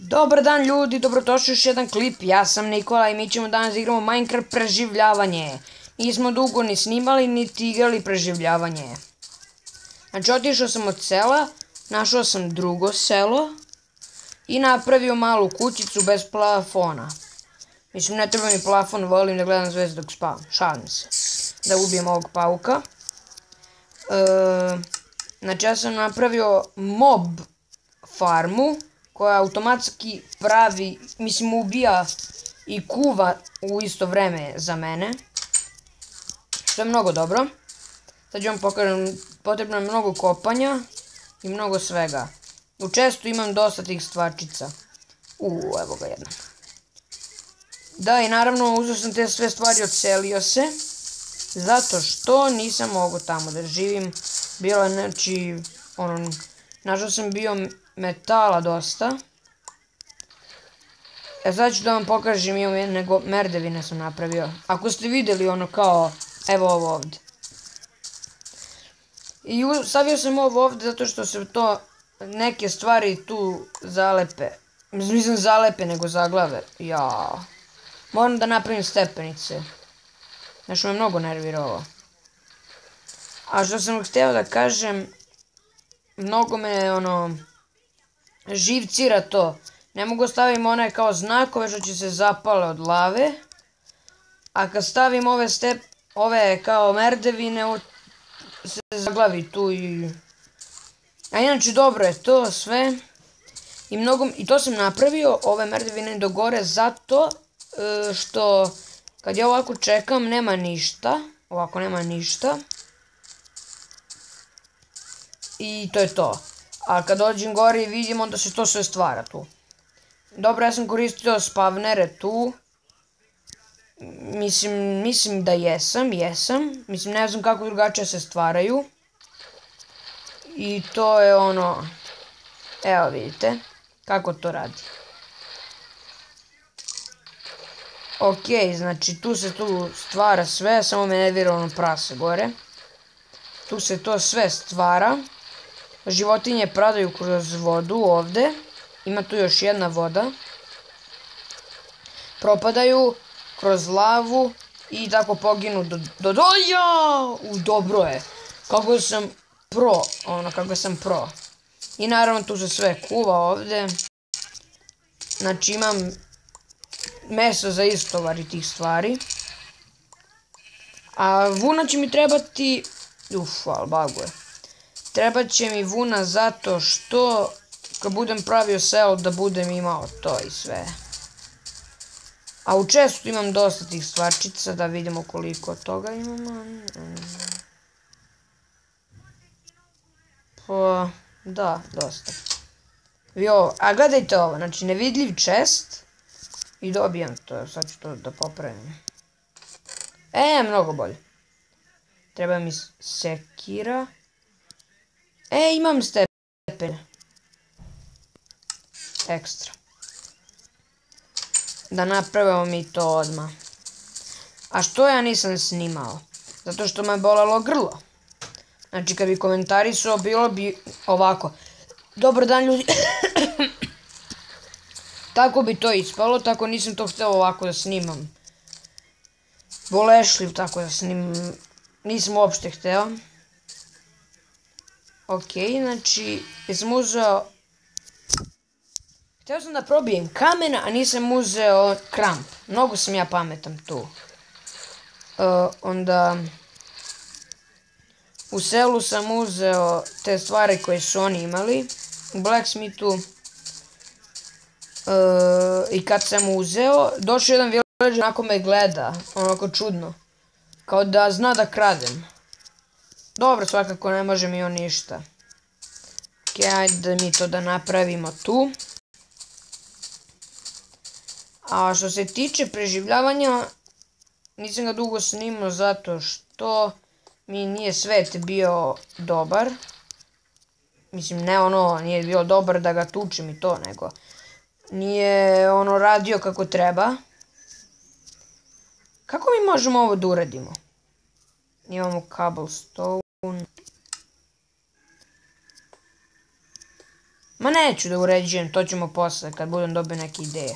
Dobar dan ljudi, dobrodošli u još jedan klip, ja sam Nikola i mi ćemo danas igramo Minecraft preživljavanje. Nismo dugo ni snimali, niti igrali preživljavanje. Znači otišao sam od sela, našao sam drugo selo i napravio malu kućicu bez plafona. Mislim, ne treba mi plafon, volim da gledam zvezde dok spavam, šalim se. Da ubijem ovog pauka. Znači ja sam napravio mob farmu koja automatski pravi, mislim ubija i kuva u isto vreme za mene. Što je mnogo dobro. Sad ću vam pokažem, potrebno je mnogo kopanja i mnogo svega. U čestu imam dosta tih stvarčica. Evo ga jedna. Da, i naravno uzeo sam te sve stvari, odselio se. Zato što nisam mogao tamo da živim. Bilo je, znači, našao sam bio metala dosta. Sad ću da vam pokažem, nego merdevine sam napravio. Ako ste vidjeli ono kao, evo ovo ovdje. I stavio sam ovo ovdje zato što se to neke stvari tu zalepe. Mislim zalepe nego zaglave. Jao. Moram da napravim stepenice. Znači me mnogo nervira ovo. A što sam htio da kažem, mnogo me živcira to. Ne mogu stavim one kao znakove što će se zapale od lave. A kad stavim ove kao merdevine se zaglavi tu i... A inače dobro je to sve. I to sam napravio ove merdevine do gore zato što kad ja ovako čekam nema ništa. Ovako nema ništa. I to je to. A kad dođem gore i vidim onda se to sve stvara tu. Dobro, ja sam koristio spavnere tu. Mislim da jesam. Mislim, ne znam kako drugačije se stvaraju. I to je ono... Evo vidite kako to radi. Ok, znači tu se stvara sve, samo me nervira ono prase gore. Tu se to sve stvara. Životinje pradaju kroz vodu ovdje. Ima tu još jedna voda. Propadaju kroz lavu i tako poginu do dobro je. Kako sam pro. I naravno tu se sve kuva ovdje. Znači imam meso za istovar tih stvari. A vuna će mi trebati... ali baguje. Trebat će mi vuna zato što kad budem pravio selo da budem imao to i sve. A u čestu imam dosta tih stvarčica, da vidimo koliko toga imamo. Pa, da, dosta. A gledajte ovo, znači nevidljiv čest. I dobijam to, sad ću to da popravim. Mnogo bolje. Treba mi sekira. Imam stepene. Ekstra. Da napravimo mi to odmah. A što ja nisam snimao? Zato što me bolelo grlo. Znači kad bi komentarisao bilo bi ovako. Dobar dan ljudi. Tako bi to ispalo, tako nisam to htio ovako da snimam. Bolešljiv tako da snimam. Nisam uopšte htio. Ok, znači, jesam uzeo... Htio sam da probijem kamena, a nisam uzeo kramp. Mnogo sam ja pametan tu. Onda... U selu sam uzeo te stvari koje su oni imali. U Blacksmithu. I kad sam uzeo, došao jedan villager, onako me gleda. Onako čudno. Kao da zna da kradem. Dobro, svakako ne može mi on ništa. Ok, ajde mi to da napravimo tu. A što se tiče preživljavanja, nisam ga dugo snimao zato što mi nije svet bio dobar. Mislim, ne nije bio dobar da ga tučem i to, nego nije radio kako treba. Kako mi možemo ovo da uradimo? Imamo cobblestone. Ma neću da uređujem, to ćemo posle kad budem dobio neke ideje.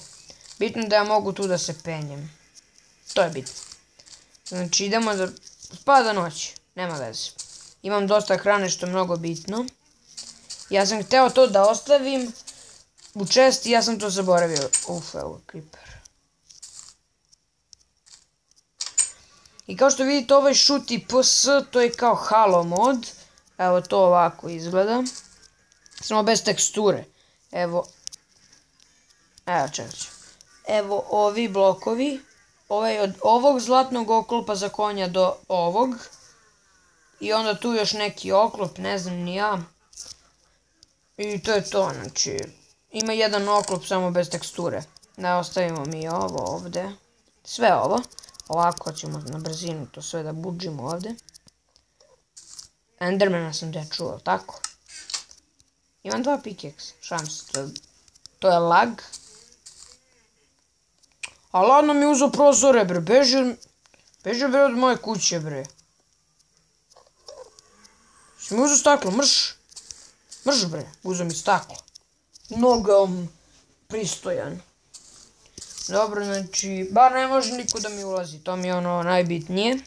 Bitno da ja mogu tu da se penjem. To je bitno. Znači idemo da... Spada noć, nema veze. Imam dosta hrane što je mnogo bitno. Ja sam hteo to da ostavim u chest i ja sam to zaboravio. Uf, evo creeper. I kao što vidite ovaj šuti PS, to je kao halo mod. Evo to ovako izgleda. Samo bez teksture. Evo. Evo čekaj. Evo ovi blokovi. Ovaj od ovog zlatnog oklopa za konja do ovog. I onda tu još neki oklop, ne znam ni ja. I to je to, znači. Ima jedan oklop samo bez teksture. Da ostavimo mi ovo ovdje. Sve ovo. Ovako ćemo na brzinu to sve da budžimo ovdje. Endermana sam te čuo, tako? Imam 2 pickaxe, šans, to je lag. A ladno mi uzeo prozore, bre, beži bre od moje kuće, bre. Si mi uzeo staklo, mrš bre, uzeo mi staklo. Mnogo pristojan. Dobro, znači, bar ne može niko da mi ulazi, to mi je ono najbitnije.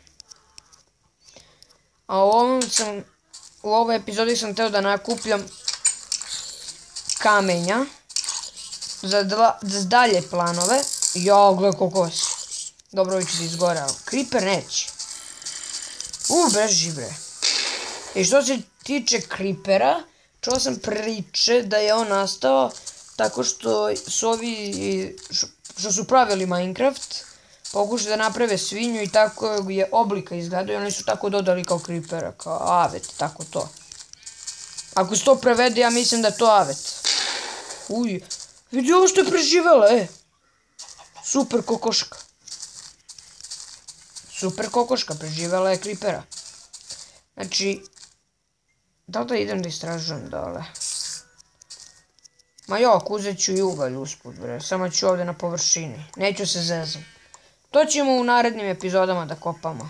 A u ovoj epizodi sam teo da nakupljam kamenja za dalje planove. Jo, gledaj koliko si. Dobro, ovo će da izgore, ali creeper neće. Beži bre. I što se tiče creepera, čuo sam priče da je on nastao tako što su ovi što su pravili Minecraft pokušali da naprave svinju i tako je oblika izgledao i oni su tako dodali kao creepera, kao avet, tako to. Ako se to prevede, ja mislim da je to avet. Uj, vidi ovo što je preživela, super kokoška. Super kokoška, preživela je creepera. Znači, da li da idem da istražujem dole? Ma jok, uzet ću i ugalj usput, bre, samo ću ovdje na površini, neću se zezam. To ćemo u narednim epizodama da kopamo.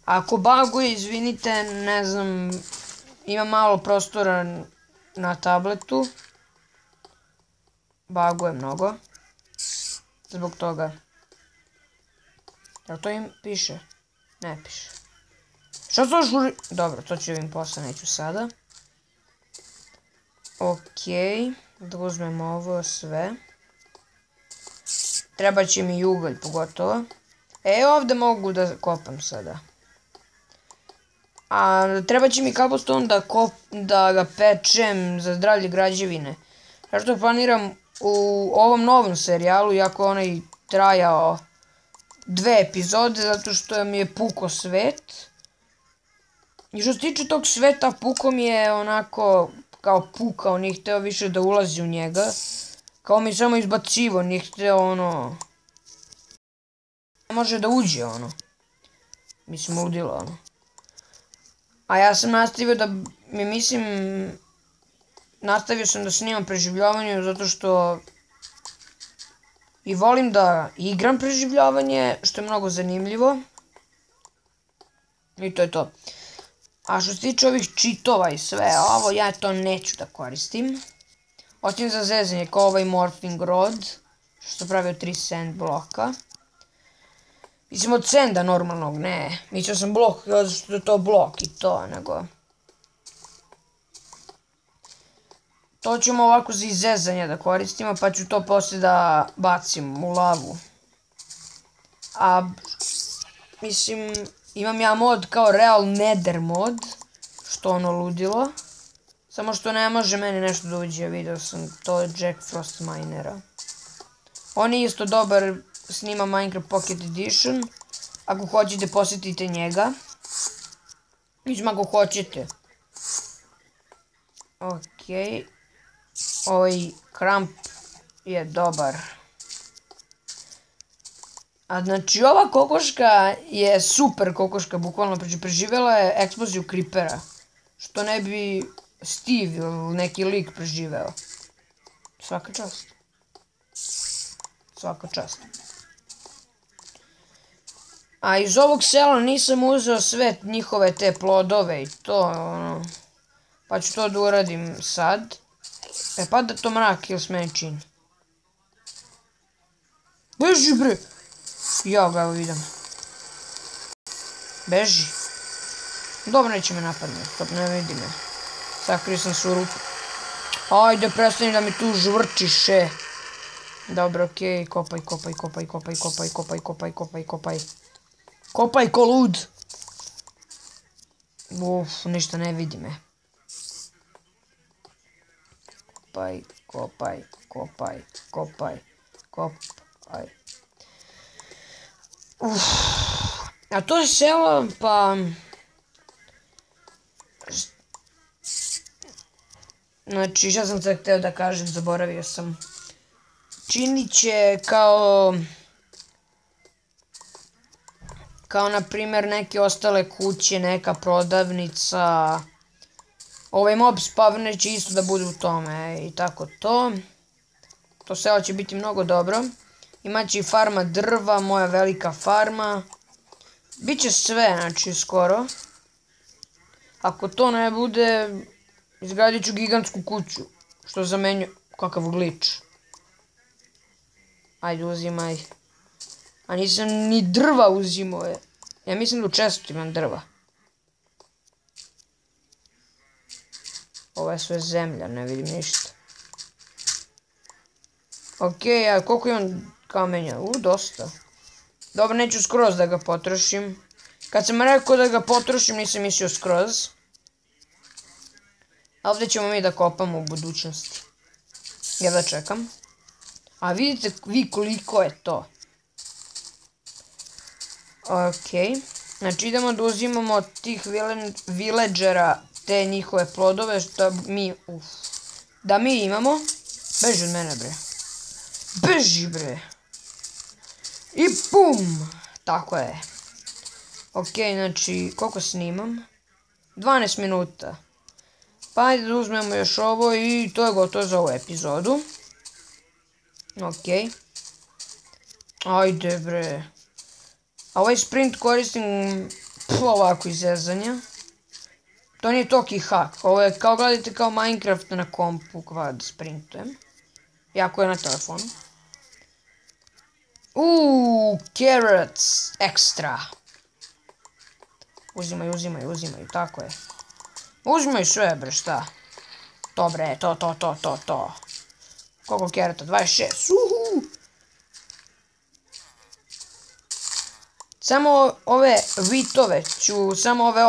Ako baguje, izvinite, ne znam, ima malo prostora na tabletu. Baguje mnogo. Zbog toga. Jel to im piše? Ne piše. Što to žuri? Dobro, to ću im posle, neću sada. Okej, da uzmemo ovo sve. Treba će mi i ugalj pogotovo. Ovdje mogu da kopam sada. A treba će mi cobblestone da ga pečem za zdravlje građevine. Zašto planiram u ovom novom serijalu, iako onaj trajao 2 epizode, zato što mi je puko svet. I što se tiče tog sveta, puko mi je onako kao pukao, nije hteo više da ulazi u njega. Kao mi samo izbacivo, nije hteo ono... Ne može da uđe ono. Mislim, ludilo ono. A ja sam nastavio da, nastavio sam da snimam preživljavanje zato što i volim da igram preživljavanje, što je mnogo zanimljivo. I to je to. A što se tiče ovih cheatova i sve, ovo ja to neću da koristim. Osim za zezanje, kao ovaj morphing rod, što sam pravio 3 sand bloka. Mislim od sanda normalnog, ne. Mislio sam blok, zato što je to blok i to, nego... To ćemo ovako za izezanje da koristimo, pa ću to poslije da bacim u lavu. A, mislim, imam ja mod kao real nether mod, što ono ludilo. Samo što ne može meni nešto da uđe, vidio sam to od Jack Frost Minera. On je isto dobar, snima Minecraft Pocket Edition. Ako hoćete posjetite njega. Mislim ako hoćete. Okej. Ovaj kramp je dobar. A znači ova kokoška je super kokoška, bukvalno preživjela je eksploziju creepera. Što ne bi Steve ili neki lik preživeo. Svaka čast. Svaka čast. A iz ovog sela nisam uzeo sve njihove te plodove i to, ono... Pa ću to da uradim sad. Pada to mrak ili s meni čini. Beži bre! Ja ga evo vidim. Beži. Dobro, neće me napadne. Stop, ne vidi me. Sakrio sam se u rupu. Ajde, prestani da mi tu žvrčiše. Dobro, okej. Kopaj. Kopaj ko lud. Uf, ništa ne vidi me. Kopaj. Uf. A to je selo, pa... Znači, šta sam sad hteo da kažem, zaboravio sam. Činit će kao na primjer neke ostale kuće, neka prodavnica. Ovaj mob spavner će isto da bude u tome i tako to. To selo će biti mnogo dobro. Imaće i farma drva, moja velika farma. Biće sve, znači, skoro. Ako to ne bude, izgradit ću gigantsku kuću. Što zamenju, kakav glitch. Ajde, uzimaj. A nisam ni drva uzimao je. Ja mislim da u čestu imam drva. Ovo je sve zemlja, ne vidim ništa. Okej, a koliko imam kamenja? Dosta. Dobro, neću skroz da ga potrošim. Kad sam rekao da ga potrošim, nisam mislio skroz. A ovdje ćemo mi da kopamo u budućnosti. Ja da čekam. A vidite vi koliko je to. Okej. Znači idemo da uzimamo od tih villagera te njihove plodove da mi imamo. Beži od mene bre. Beži bre. I pum. Tako je. Okej, znači koliko snimam? 12 minuta. Pa ajde da uzmemo još ovo i to je gotovo za ovu epizodu. Okej. Ajde bre. A ovaj sprint koristim ovako iz zezanja. To nije toki hack. Ovo je kao gledajte kao Minecraft na kompu kvad sprintujem. Jako je na telefonu. Carrots extra. Uzimaj, tako je. Uzimaj sve bre, šta? To bre, to. Koliko carrota? 26. Samo ove vitove ću, samo ove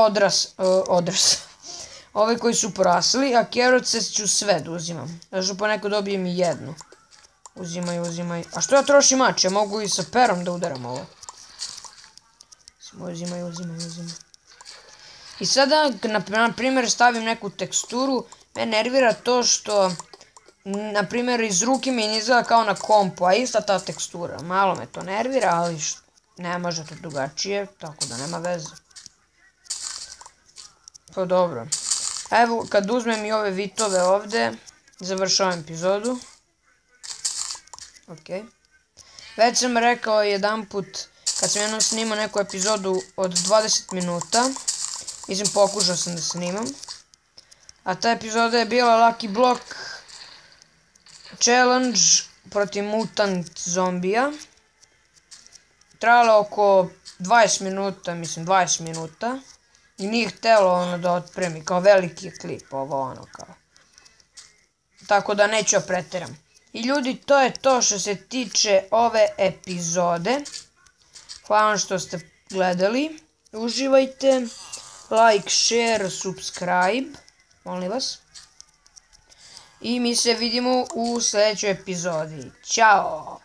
ove koji su porasli, a carrotse ću sve da uzimam. Znači poneko dobijem i jednu. Uzimaj. A što ja trošim mač? Ja mogu i sa perom da udaram ovo. Uzimaj. I sada, na primjer, stavim neku teksturu. Me nervira to što, na primjer, iz ruke mi ne izgleda kao na kompu, a ista ta tekstura. Malo me to nervira, ali ne može to drugačije, tako da nema veze. Pa dobro. Evo, kad uzmem i ove vitove ovdje, završavam epizodu. Okej. Već sam rekao jedan put, kad sam jednom snimao neku epizodu od 20 minuta, mislim pokušao sam da snimam, a ta epizoda je bila Lucky Block Challenge protiv mutant zombija. Trajalo oko 20 minuta i nije htjelo ono da otpremi, kao veliki klip, ovo ono kao. Tako da neću pretjeram. I ljudi, to je to što se tiče ove epizode. Hvala što ste gledali. Uživajte. Like, share, subscribe. Molim vas. I mi se vidimo u sljedećoj epizodi. Ćao!